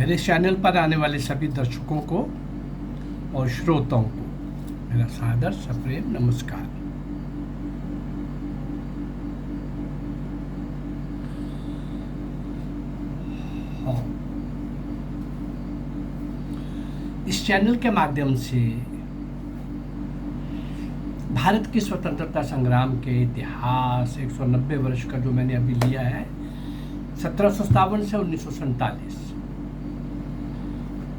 मेरे चैनल पर आने वाले सभी दर्शकों को और श्रोताओं को मेरा सादर सप्रेम नमस्कार। इस चैनल के माध्यम से भारत की स्वतंत्रता संग्राम के इतिहास 190 वर्ष का जो मैंने अभी लिया है 1757 से 1947,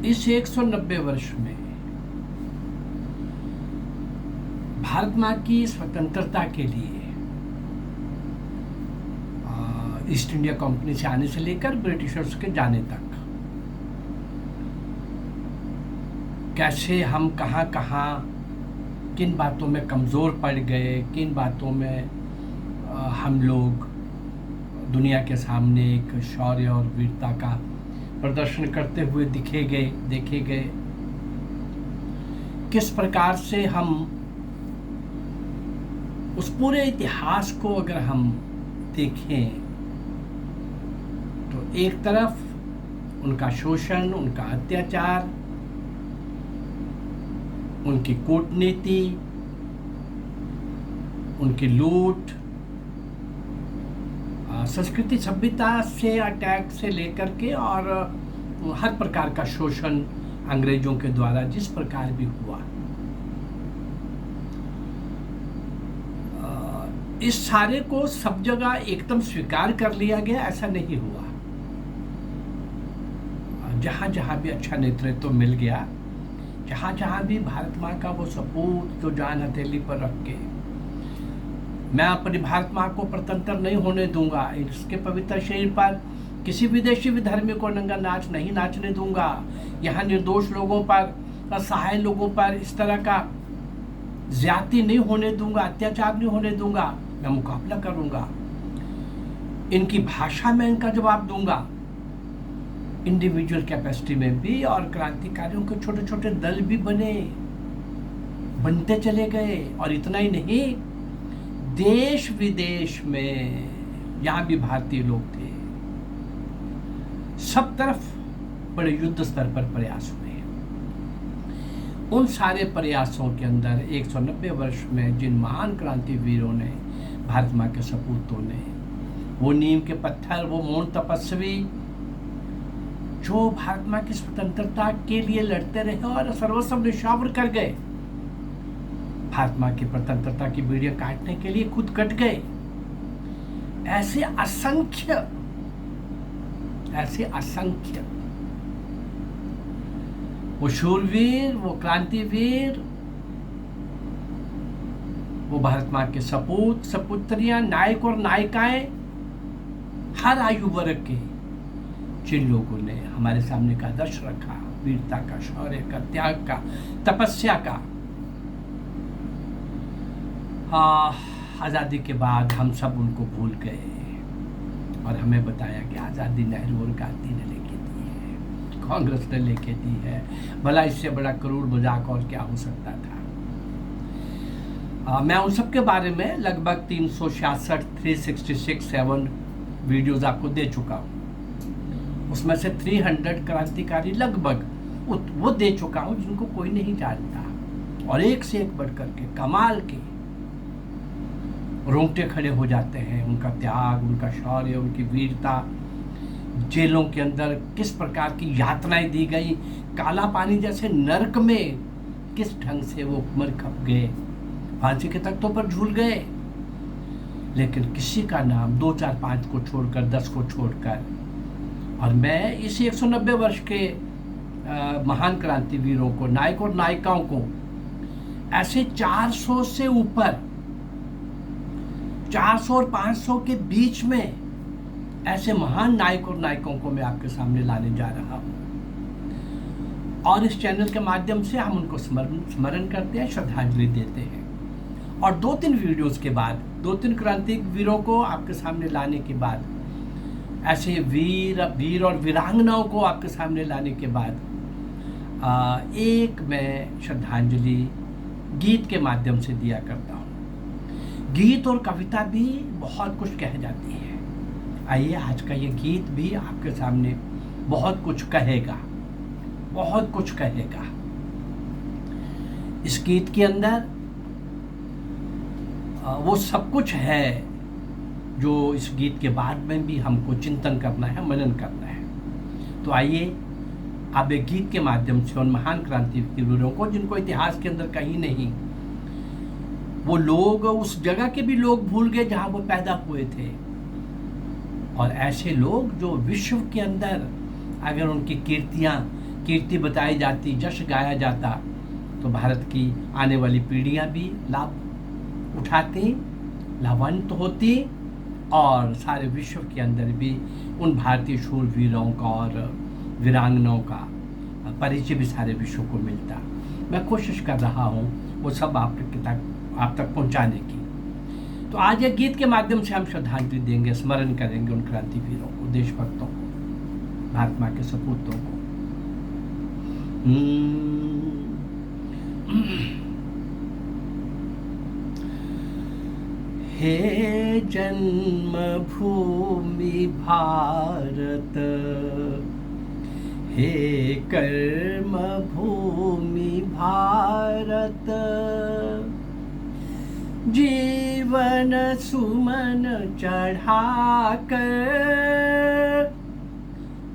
इस 190 वर्ष में भारत माँ की स्वतंत्रता के लिए ईस्ट इंडिया कंपनी से आने से लेकर ब्रिटिशर्स के जाने तक कैसे हम कहाँ कहाँ किन बातों में कमज़ोर पड़ गए, किन बातों में हम लोग दुनिया के सामने एक शौर्य और वीरता का प्रदर्शन करते हुए देखे गए, किस प्रकार से हम उस पूरे इतिहास को अगर हम देखें तो एक तरफ उनका शोषण, उनका अत्याचार, उनकी कूटनीति, उनकी लूट, संस्कृति सभ्यता से अटैक से लेकर के और हर प्रकार का शोषण अंग्रेजों के द्वारा जिस प्रकार भी हुआ, इस सारे को सब जगह एकदम स्वीकार कर लिया गया, ऐसा नहीं हुआ। जहाँ जहाँ भी अच्छा नेतृत्व मिल गया, जहाँ जहाँ भी भारत माँ का वो सपूत जो जान हथेली पर रख के मैं अपनी भारत माँ को प्रतंत्र नहीं होने दूंगा, इसके पवित्र शरीर पर किसी विदेशी विधर्मी को नंगा नाच नहीं नाचने दूंगा, यहाँ निर्दोष लोगों पर, असहाय लोगों पर इस तरह का ज्यादती नहीं होने दूंगा, अत्याचार नहीं होने दूंगा, मैं मुकाबला करूंगा, इनकी भाषा में इनका जवाब दूंगा, इंडिविजुअल कैपेसिटी में भी। और क्रांतिकारियों के छोटे छोटे दल भी बनते चले गए। और इतना ही नहीं, देश विदेश में यहाँ भी भारतीय लोग थे, सब तरफ बड़े युद्ध स्तर पर प्रयास हुए। उन सारे प्रयासों के अंदर 190 वर्ष में जिन महान क्रांतिवीरों ने, भारत माँ के सपूतों ने, वो नीम के पत्थर, वो मौन तपस्वी जो भारत माँ की स्वतंत्रता के लिए लड़ते रहे और सर्वस्व निशावर कर गए, भारत माँ की स्वतंत्रता की बीड़ियां काटने के लिए खुद कट गए, ऐसे असंख्य वो शूरवीर, वो क्रांतिवीर, वो भारत माँ के सपूत सपुत्रियां, नायक और नायिकाएं, हर आयु वर्ग के, जिन लोगों ने हमारे सामने का आदर्श रखा, वीरता का, शौर्य का, त्याग का, तपस्या का। आज़ादी के बाद हम सब उनको भूल गए और हमें बताया कि आज़ादी नेहरू और गांधी ने लेके दी है, कांग्रेस ने लेके दी है, भला इससे बड़ा करूड़ मजाक और क्या हो सकता था। मैं उन सब के बारे में लगभग 367 वीडियोज़ आपको दे चुका हूँ। उसमें से 300 क्रांतिकारी लगभग वो दे चुका हूँ जिनको कोई नहीं जानता, और एक से एक बढ़ करके कमाल के, रोंगटे खड़े हो जाते हैं। उनका त्याग, उनका शौर्य, उनकी वीरता, जेलों के अंदर किस प्रकार की यातनाएं दी गई, काला पानी जैसे नरक में किस ढंग से वो मर खप गए, फांसी के तख्तों पर झूल गए, लेकिन किसी का नाम 2, 4, 5 को छोड़कर, 10 को छोड़कर, और मैं इस 190 वर्ष के महान क्रांतिवीरों को, नायक और नायिकाओं को, ऐसे 400 से ऊपर, 400 और 500 के बीच में ऐसे महान नायक और नायिकाओं को मैं आपके सामने लाने जा रहा हूँ। और इस चैनल के माध्यम से हम उनको स्मरण करते हैं, श्रद्धांजलि देते हैं। और 2-3 वीडियोस के बाद, 2-3 क्रांतिवीरों को आपके सामने लाने के बाद, ऐसे वीर और वीरांगनाओं को आपके सामने लाने के बाद, एक मैं श्रद्धांजलि गीत के माध्यम से दिया करता हूँ। गीत और कविता भी बहुत कुछ कह जाती है। आइए आज का ये गीत भी आपके सामने बहुत कुछ कहेगा, बहुत कुछ कहेगा। इस गीत के अंदर वो सब कुछ है जो इस गीत के बाद में भी हमको चिंतन करना है, मनन करना है। तो आइए अब एक गीत के माध्यम से उन महान क्रांतिवीरों को, जिनको इतिहास के अंदर कहीं नहीं, वो लोग उस जगह के भी लोग भूल गए जहां वो पैदा हुए थे, और ऐसे लोग जो विश्व के अंदर अगर उनकी कीर्ति बताई जाती, जश गाया जाता, तो भारत की आने वाली पीढ़ियां भी लाभ उठाती, लाभान्वित होती, और सारे विश्व के अंदर भी उन भारतीय शूरवीरों का और वीरांगनाओं का परिचय भी सारे विश्व को मिलता। मैं कोशिश कर रहा हूँ वो सब आप तक पहुँचाने की। तो आज एक गीत के माध्यम से हम श्रद्धांजलि देंगे, स्मरण करेंगे उन क्रांतिवीरों को, देशभक्तों को, भारत माँ के सपूतों को। हे जन्मभूमि भारत, हे कर्म भूमि भारत, जीवन सुमन चढ़ाकर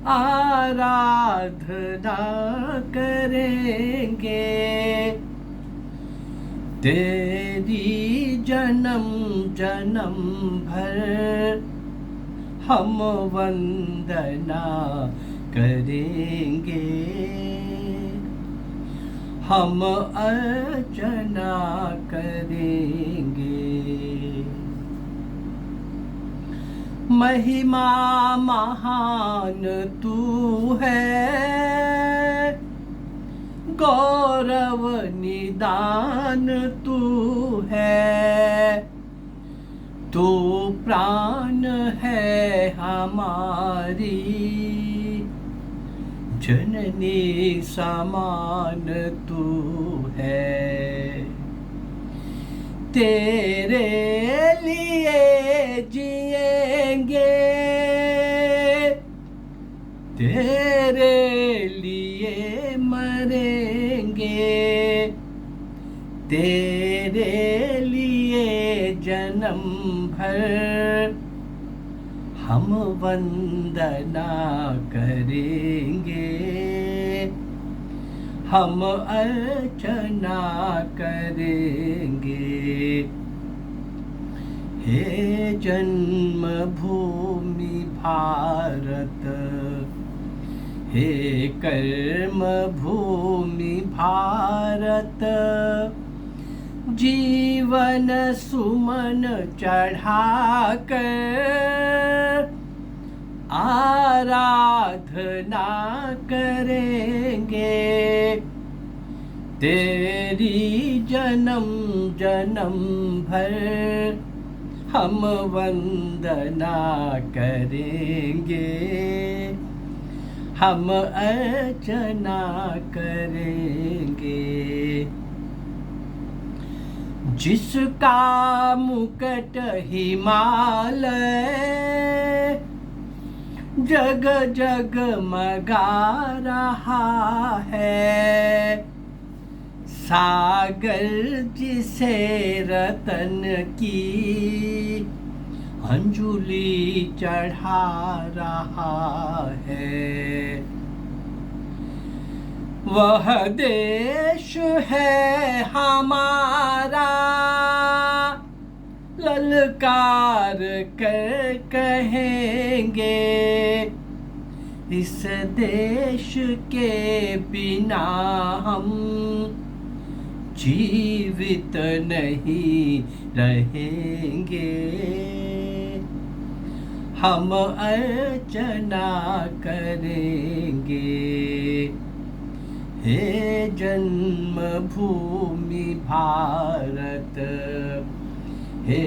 आराधना करेंगे, तेरी जन्म जन्म भर हम वंदना करेंगे, हम अर्चना करेंगे। महिमा महान तू है, गौरव निदान तू है, तू प्राण है हमारी, जननी समान तू है। तेरे लिए जिएंगे, तेरे लिए मरेंगे, तेरे लिए जन्म भर हम वंदना करेंगे, हम अर्चना करेंगे। हे जन्मभूमि भारत, हे कर्म भूमि भारत, जीवन सुमन चढ़ाकर आराधना करेंगे, तेरी जन्म जन्म भर हम वंदना करेंगे, हम अर्चना करेंगे। जिसका मुकुट हिमालय जग जग मगा रहा है, सागर जिसे रतन की अंजुलि चढ़ा रहा है, वह देश है हमारा, ललकार कर कहेंगे, इस देश के बिना हम जीवित नहीं रहेंगे, हम अर्चना करेंगे। हे जन्मभूमि भारत, हे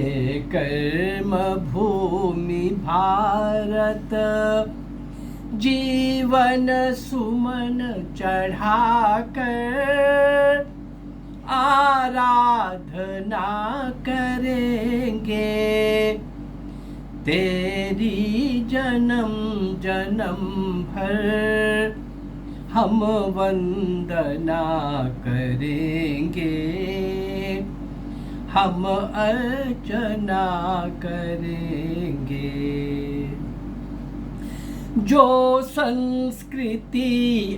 कर्म भूमि भारत, जीवन सुमन चढ़ाकर आराधना करेंगे, तेरी जन्म जन्म भर हम वंदना करेंगे, हम अर्चना करेंगे। जो संस्कृति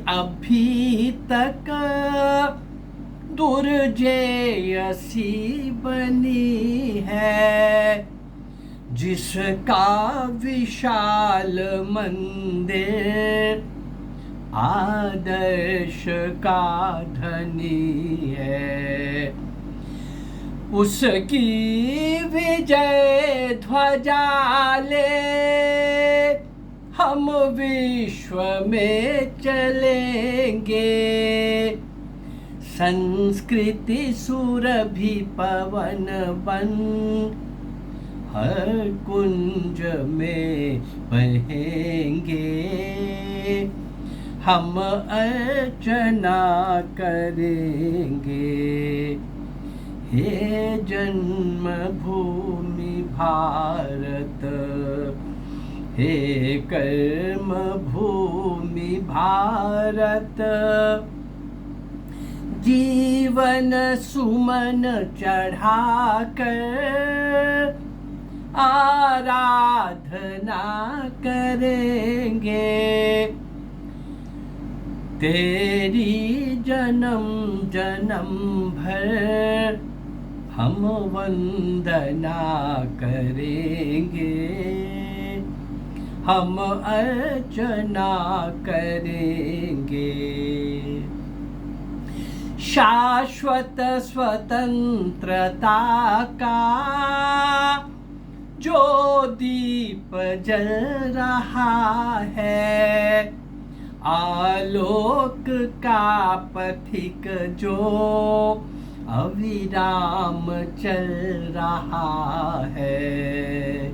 अभी तक दुर्जेयसी बनी है, जिसका विशाल मंदिर आदर्श का धनी है, उसकी विजय ध्वजा ले हम विश्व में चलेंगे। संस्कृति सुरभि पवन बन हर कुंज में बहेंगे, हम अर्चना करेंगे। हे जन्मभूमि भारत, हे कर्म भूमि भारत, जीवन सुमन चढ़ाकर आराधना करेंगे। तेरी जन्म जन्म भर हम वंदना करेंगे, हम अर्चना करेंगे। शाश्वत स्वतंत्रता का जो दीप जल रहा है, आलोक का पथिक जो अविराम चल रहा है।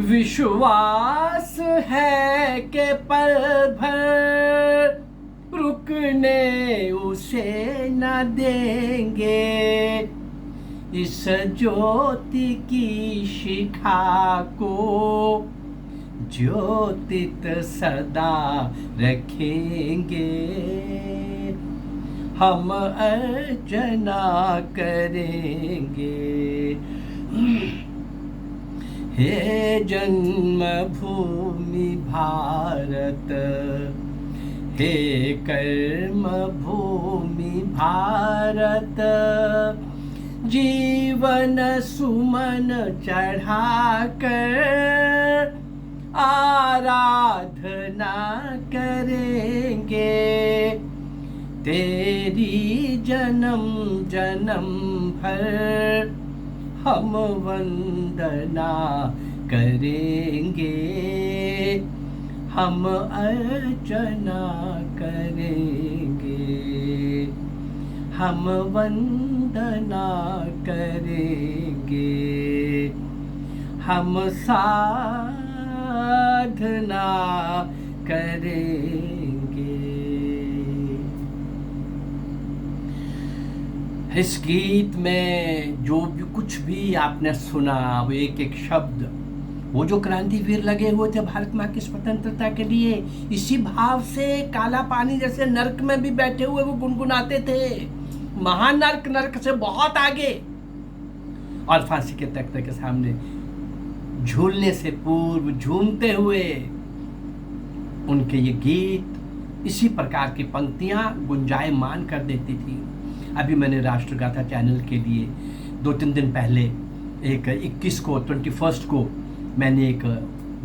विश्वास है कि पल भर रुकने उसे न देंगे, इस ज्योति की शिखा को ज्योतित सदा रखेंगे, हम अर्चना करेंगे। हे जन्मभूमि भारत, हे कर्म भूमि भारत, जीवन सुमन चढ़ाकर आराधना करेंगे। तेरी जन्म जन्म भर हम वंदना करेंगे, हम अर्चना करेंगे, हम वंदना करेंगे, हम साधना करेंगे। इस गीत में जो भी कुछ भी आपने सुना, वो एक एक शब्द, वो जो क्रांतिवीर लगे हुए थे भारत माँ की स्वतंत्रता के लिए, इसी भाव से काला पानी जैसे नर्क में भी बैठे हुए वो गुनगुनाते थे, महानर्क नर्क से बहुत आगे। और फांसी के तख्ते के सामने झूलने से पूर्व झूमते हुए उनके ये गीत, इसी प्रकार की पंक्तियां गुंजायमान कर देती थी। अभी मैंने राष्ट्रगाथा चैनल के लिए 2-3 दिन पहले एक 21 को 21 को मैंने एक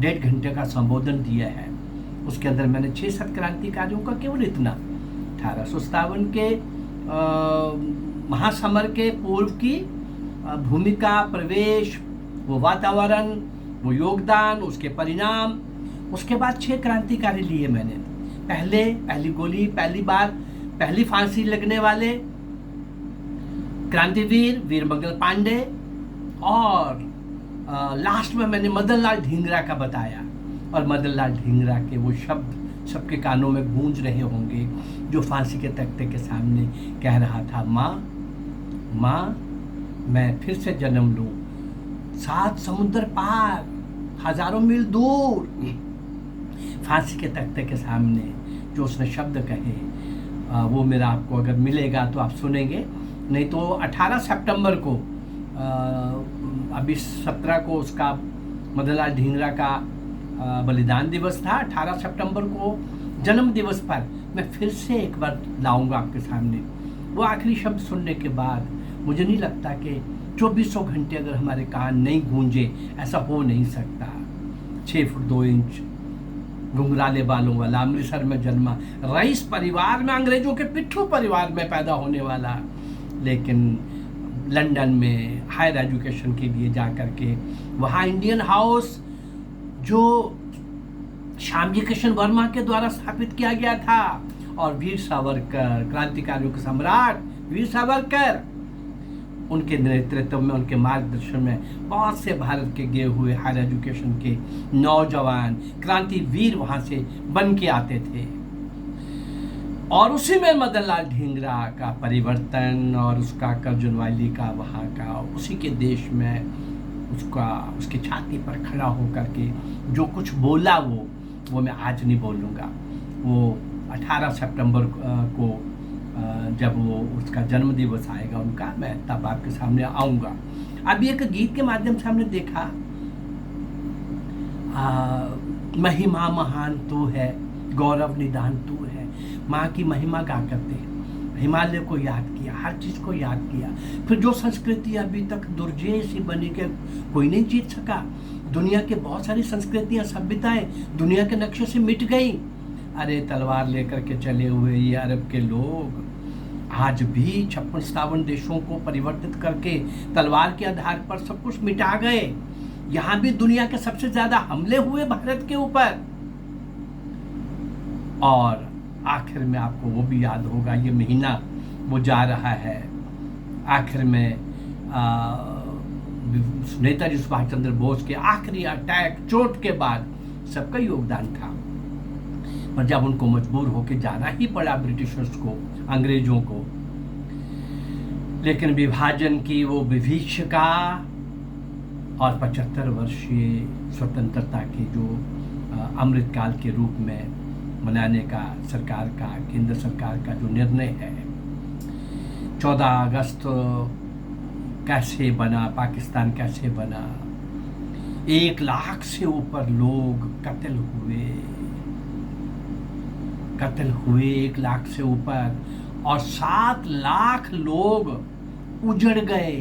1.5 घंटे का संबोधन दिया है। उसके अंदर मैंने 6-7 क्रांतिकारियों का केवल इतना 1857 के महासमर के पूर्व की भूमिका, प्रवेश, वो वातावरण, वो योगदान, उसके परिणाम, उसके बाद 6 क्रांतिकारी लिए मैंने। पहली गोली, पहली बार, पहली फांसी लगने वाले क्रांतिवीर वीरमंगल पांडे, और लास्ट में मैंने मदन लाल ढींगरा का बताया। और मदन लाल ढींगरा के वो शब्द सबके कानों में गूंज रहे होंगे, जो फांसी के तख्ते के सामने कह रहा था, माँ मैं फिर से जन्म लूं, 7 समुद्र पार, हजारों मील दूर, फांसी के तख्ते के सामने जो उसने शब्द कहे वो मेरा आपको अगर मिलेगा तो आप सुनेंगे, नहीं तो 18 सितंबर को अभी 17 को उसका मदनलाल ढींगरा का बलिदान दिवस था। 18 सितंबर को जन्म दिवस पर मैं फिर से एक बार लाऊंगा आपके सामने। वो आखिरी शब्द सुनने के बाद मुझे नहीं लगता कि 2400 घंटे अगर हमारे कान नहीं गूंजे, ऐसा हो नहीं सकता। 6 फुट 2 इंच, घुंघराले बालों वाला, अमृतसर में जन्मा, रईस परिवार में, अंग्रेजों के पिट्ठू परिवार में पैदा होने वाला, लेकिन लंदन में हायर एजुकेशन के लिए जा कर के वहाँ इंडियन हाउस जो श्यामजी कृष्ण वर्मा के द्वारा स्थापित किया गया था, और वीर सावरकर, क्रांतिकारियों के सम्राट वीर सावरकर, उनके नेतृत्व में, उनके मार्गदर्शन में बहुत से भारत के गए हुए हायर एजुकेशन के नौजवान क्रांतिवीर वहाँ से बन के आते थे। और उसी में मदनलाल ढींगरा का परिवर्तन और उसका कर्जनवाली का वहाँ का, उसी के देश में उसकी छाती पर खड़ा होकर के जो कुछ बोला वो मैं आज नहीं बोलूँगा। वो 18 सितंबर को जब वो उसका जन्म दिवस आएगा उनका, मैं तब आपके सामने आऊँगा। अभी एक गीत के माध्यम से हमने देखा, महिमा महान तू है, गौरव निदान तू है। माँ की महिमा गा करते हिमालय को याद किया, हर चीज़ को याद किया। फिर जो संस्कृति अभी तक दुर्जय सी बनी के कोई नहीं जीत सका, दुनिया के बहुत सारी संस्कृतियाँ, सभ्यताएं दुनिया के नक्शे से मिट गई। अरे तलवार लेकर के चले हुए ये अरब के लोग आज भी 56-57 देशों को परिवर्तित करके तलवार के आधार पर सब कुछ मिटा गए। यहाँ भी दुनिया के सबसे ज्यादा हमले हुए भारत के ऊपर। और आखिर में आपको वो भी याद होगा, ये महीना वो जा रहा है, आखिर में नेताजी सुभाष चंद्र बोस के आखिरी अटैक, चोट के बाद सबका योगदान था। पर जब उनको मजबूर होकर जाना ही पड़ा ब्रिटिशर्स को, अंग्रेजों को, लेकिन विभाजन की वो विभीषिका और 75 वर्षीय स्वतंत्रता के जो अमृतकाल के रूप में मनाने का सरकार का, केंद्र सरकार का जो निर्णय है, 14 अगस्त कैसे बना, पाकिस्तान कैसे बना, 1 लाख से ऊपर लोग कत्ल हुए 1 लाख से ऊपर, और 7 लाख लोग उजड़ गए,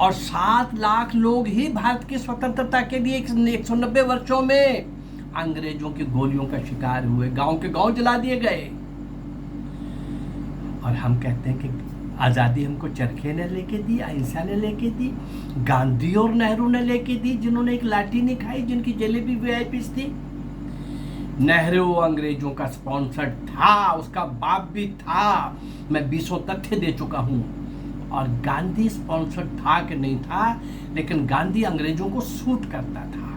और 7 लाख लोग ही भारत की स्वतंत्रता के लिए 190 वर्षों में अंग्रेजों की गोलियों का शिकार हुए, गांव के गांव जला दिए गए। और हम कहते हैं कि आज़ादी हमको चरखे ने लेके दी, अहिंसा ने लेके दी, गांधी और नेहरू ने लेके दी, जिन्होंने एक लाठी नहीं खाई, जिनकी जेलें भी वीआईपी थी। नेहरू अंग्रेजों का स्पॉन्सर था, उसका बाप भी था, मैं 20 तथ्य दे चुका हूं। और गांधी स्पॉन्सर था कि नहीं था, लेकिन गांधी अंग्रेजों को सूट करता था,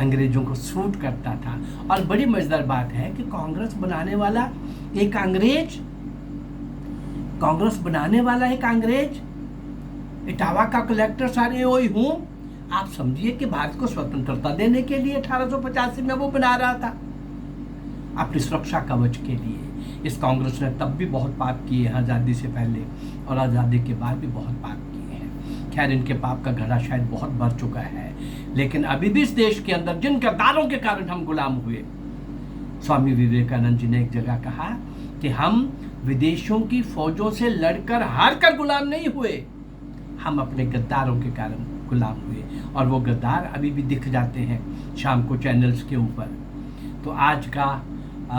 अंग्रेजों को सूट करता था। और बड़ी मजेदार बात है कि कांग्रेस बनाने वाला एक अंग्रेज, इटावा का कलेक्टर सारे वही हूं। आप समझिए कि भारत को स्वतंत्रता देने के लिए 1885 में वो बना रहा था, अपनी सुरक्षा कवच के लिए। इस कांग्रेस ने तब भी बहुत पाप किए हैं, आज़ादी से पहले और आज़ादी के बाद भी बहुत पाप किए हैं। खैर, इनके पाप का घड़ा शायद बहुत भर चुका है, लेकिन अभी भी इस देश के अंदर जिन किरदारों के कारण हम गुलाम हुए, स्वामी विवेकानंद जी ने एक जगह कहा कि हम विदेशों की फौजों से लड़कर हार कर गुलाम नहीं हुए, हम अपने गद्दारों के कारण गुलाम हुए। और वो गद्दार अभी भी दिख जाते हैं शाम को चैनल्स के ऊपर। तो आज का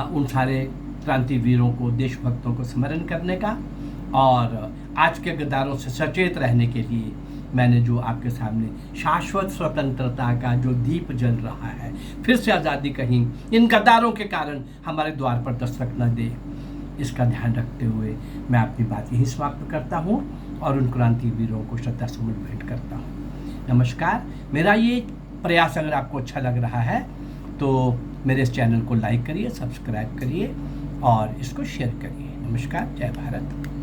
उन सारे क्रांतिवीरों को, देशभक्तों को स्मरण करने का और आज के गद्दारों से सचेत रहने के लिए मैंने जो आपके सामने शाश्वत स्वतंत्रता का जो दीप जल रहा है, फिर से आज़ादी कहीं इन गद्दारों के कारण हमारे द्वार पर दस्तक न दे, इसका ध्यान रखते हुए मैं अपनी बात यही समाप्त करता हूँ और उन क्रांतिवीरों को श्रद्धासुमन भेंट करता हूँ। नमस्कार। मेरा ये प्रयास अगर आपको अच्छा लग रहा है तो मेरे इस चैनल को लाइक करिए, सब्सक्राइब करिए और इसको शेयर करिए। नमस्कार। जय भारत।